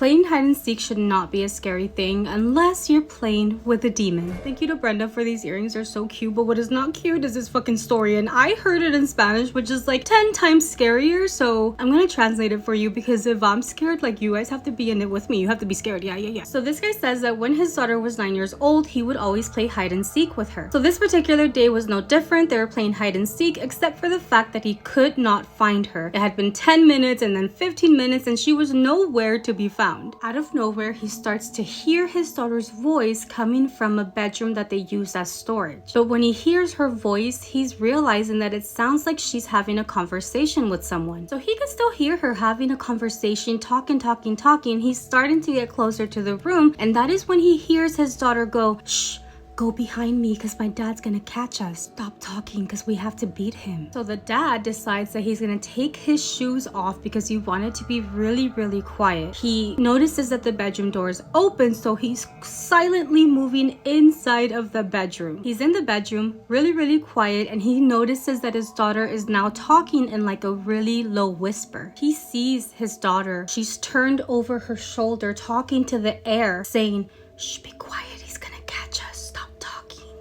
Playing hide and seek should not be a scary thing unless you're playing with a demon. Thank you to Brenda for these earrings. They're so cute, but what is not cute is this fucking story. And I heard it in Spanish, which is like 10 times scarier. So I'm gonna translate it for you because if I'm scared, like you guys have to be in it with me. You have to be scared. Yeah. So this guy says that when his daughter was 9 years old, he would always play hide and seek with her. So this particular day was no different. They were playing hide and seek, except for the fact that he could not find her. It had been 10 minutes and then 15 minutes and she was nowhere to be found. Out of nowhere, he starts to hear his daughter's voice coming from a bedroom that they use as storage. But when he hears her voice, he's realizing that it sounds like she's having a conversation with someone. So he can still hear her having a conversation, talking. He's starting to get closer to the room, and that is when he hears his daughter go, "Shh, go behind me because my dad's gonna catch us. Stop talking because we have to beat him." So the dad decides that he's gonna take his shoes off because he wanted to be really quiet. He notices that the bedroom door is open, so he's silently moving inside of the bedroom. He's in the bedroom, really quiet, and he notices that his daughter is now talking in like a really low whisper. He sees his daughter. She's turned over her shoulder, talking to the air, saying, "Shh, be quiet. He's gonna catch us.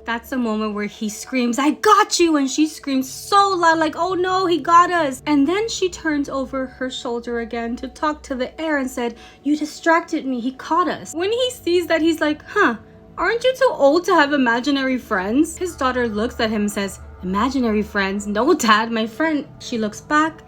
That's a moment where he screams, "I got you!" And she screams so loud, like, "Oh no, he got us!" And then she turns over her shoulder again to talk to the air and said, "You distracted me, he caught us." When he sees that, he's like, aren't you too old to have imaginary friends? His daughter looks at him and says, "Imaginary friends? No, Dad, my friend." She looks back.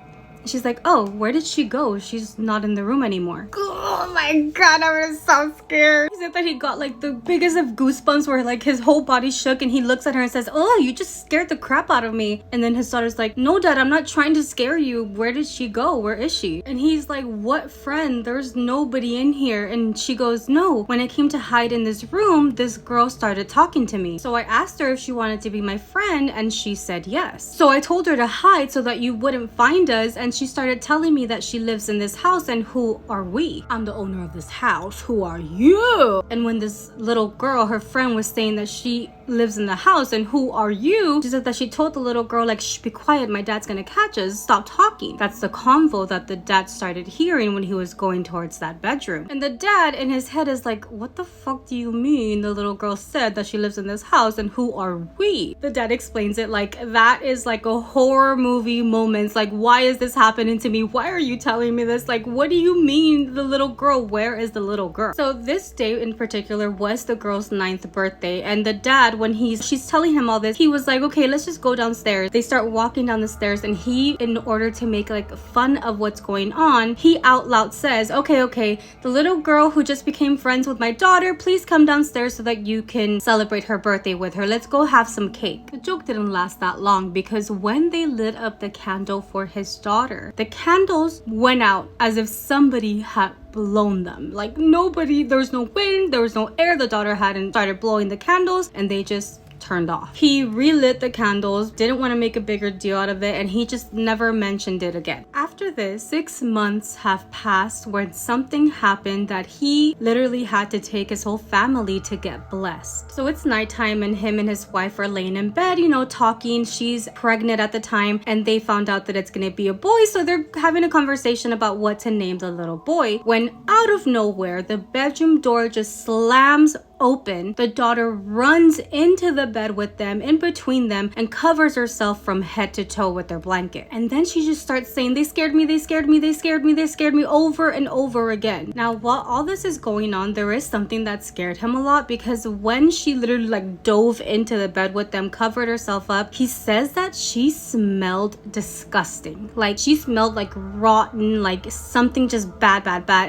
She's like, "Oh, where did she go? She's not in the room anymore." Oh my god, I was so scared. He said that he got like the biggest of goosebumps where like his whole body shook, and he looks at her and says, "Oh, you just scared the crap out of me." And then his daughter's like, "No, Dad, I'm not trying to scare you. Where did she go? Where is she?" And he's like, "What friend? There's nobody in here." And she goes, "No, when I came to hide in this room, this girl started talking to me. So I asked her if she wanted to be my friend, and she said yes. So I told her to hide so that you wouldn't find us, and she started telling me that she lives in this house, and who are we? I'm the owner of this house. Who are you?" And when this little girl, her friend, was saying that she lives in the house and who are you, she said that she told the little girl like, "Shh, be quiet, my dad's gonna catch us. Stop talking." That's the convo that the dad started hearing when he was going towards that bedroom. And the dad in his head is like, "What the fuck do you mean the little girl said that she lives in this house and who are we?" The dad explains it like that is like a horror movie moments. Like, why is this happening to me? Why are you telling me this? Like, what do you mean the little girl? Where is the little girl? So this day in particular was the girl's 9th birthday, and the dad, when she's telling him all this, he was like, "Okay, let's just go downstairs." They start walking down the stairs, and he, in order to make like fun of what's going on, he out loud says, okay, the little girl who just became friends with my daughter, please come downstairs so that you can celebrate her birthday with her. Let's go have some cake. The joke didn't last that long, because when they lit up the candle for his daughter, the candles went out as if somebody had blown them. Like nobody, there was no wind, there was no air, the daughter hadn't started blowing the candles, and they just turned off. He relit the candles, didn't want to make a bigger deal out of it, and he just never mentioned it again. After this, 6 months have passed when something happened that he literally had to take his whole family to get blessed. So it's nighttime, and him and his wife are laying in bed, talking. She's pregnant at the time, and they found out that it's gonna be a boy, so they're having a conversation about what to name the little boy, when out of nowhere, the bedroom door just slams open. The daughter runs into the bed with them, in between them, and covers herself from head to toe with their blanket. And then she just starts saying, "They scared me, they scared me, they scared me, they scared me," over and over again. Now, while all this is going on, there is something that scared him a lot, because when she literally like dove into the bed with them, covered herself up, he says that she smelled disgusting. Like she smelled like rotten, like something just bad.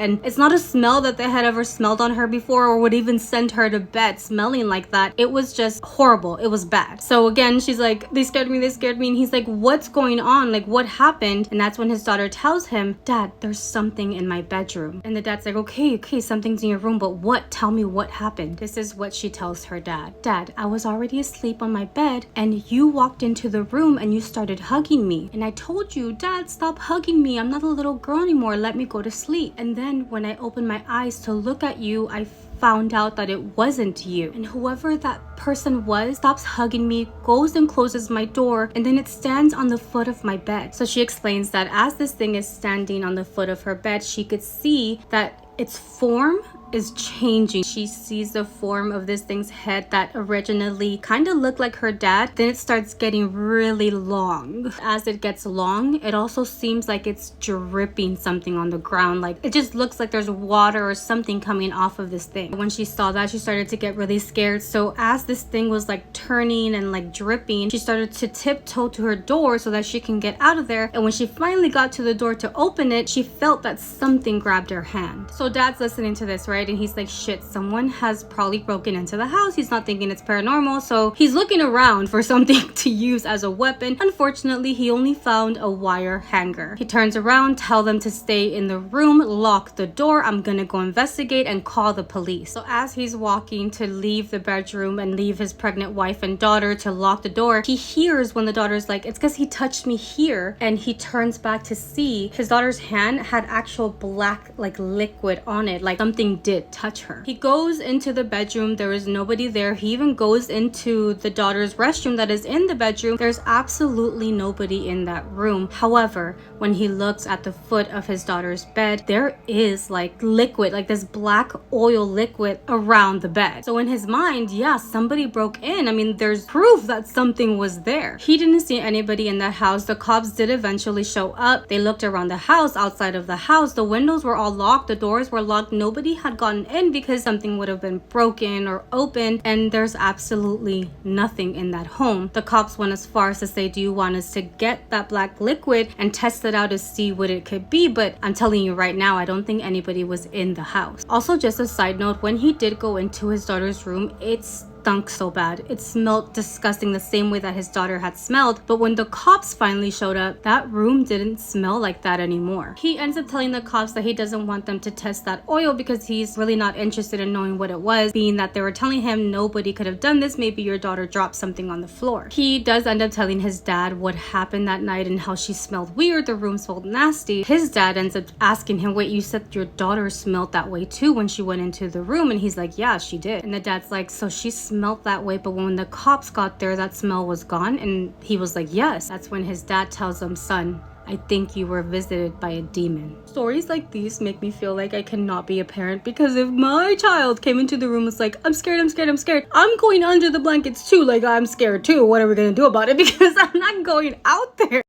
And it's not a smell that they had ever smelled on her before, or would even send her to bed smelling like that. It was just horrible. It was bad. So again, she's like, "They scared me, they scared me." And he's like, "What's going on? Like, what happened?" And that's when his daughter tells him, "Dad, there's something in my bedroom." And the dad's like, okay, something's in your room, but what? Tell me what happened. This is what she tells her dad. "Dad, I was already asleep on my bed, and you walked into the room and you started hugging me. And I told you, 'Dad, stop hugging me. I'm not a little girl anymore. Let me go to sleep.' And then when I opened my eyes to look at you, I found out that it wasn't you. And whoever that person was stops hugging me, goes and closes my door, and then it stands on the foot of my bed." So she explains that as this thing is standing on the foot of her bed, she could see that its form is changing. She sees the form of this thing's head that originally kind of looked like her dad. Then it starts getting really long. As it gets long, it also seems like it's dripping something on the ground. Like it just looks like there's water or something coming off of this thing. When she saw that, she started to get really scared. So as this thing was like turning and like dripping, she started to tiptoe to her door so that she can get out of there. And when she finally got to the door to open it, she felt that something grabbed her hand. So dad's listening to this, right? And he's like, shit, someone has probably broken into the house. He's not thinking it's paranormal, so he's looking around for something to use as a weapon. Unfortunately, he only found a wire hanger. He turns around, tell them to stay in the room, lock the door. I'm gonna go investigate and call the police. So as he's walking to leave the bedroom and leave his pregnant wife and daughter to lock the door, he hears when the daughter's like, it's because he touched me here. And he turns back to see his daughter's hand had actual black like liquid on it, like something did touch her. He goes into the bedroom. There is nobody there. He even goes into the daughter's restroom that is in the bedroom. There's absolutely nobody in that room. However, when he looks at the foot of his daughter's bed, there is like liquid, like this black oil liquid around the bed. So in his mind, yeah, somebody broke in. I mean, there's proof that something was there. He didn't see anybody in that house. The cops did eventually show up. They looked around the house, outside of the house. The windows were all locked. The doors were locked. Nobody had gotten in because something would have been broken or opened, and there's absolutely nothing in that home. The cops went as far as to say, do you want us to get that black liquid and test it out to see what it could be? But I'm telling you right now, I don't think anybody was in the house. Also, just a side note, when he did go into his daughter's room, it stunk so bad. It smelled disgusting, the same way that his daughter had smelled. But when the cops finally showed up, that room didn't smell like that anymore. He ends up telling the cops that he doesn't want them to test that oil because he's really not interested in knowing what it was, being that they were telling him nobody could have done this. Maybe your daughter dropped something on the floor. He does end up telling his dad what happened that night and how she smelled weird. The room smelled nasty. His dad ends up asking him, wait, you said your daughter smelled that way too when she went into the room? And he's like, yeah, she did. And the dad's like, so she smelled that way, but when the cops got there, that smell was gone? And he was like, yes. That's when his dad tells him, son, I think you were visited by a demon. Stories like these make me feel like I cannot be a parent, because if my child came into the room and was like, I'm scared, I'm scared, I'm scared, I'm going under the blankets too. Like, I'm scared too. What are we gonna do about it? Because I'm not going out there.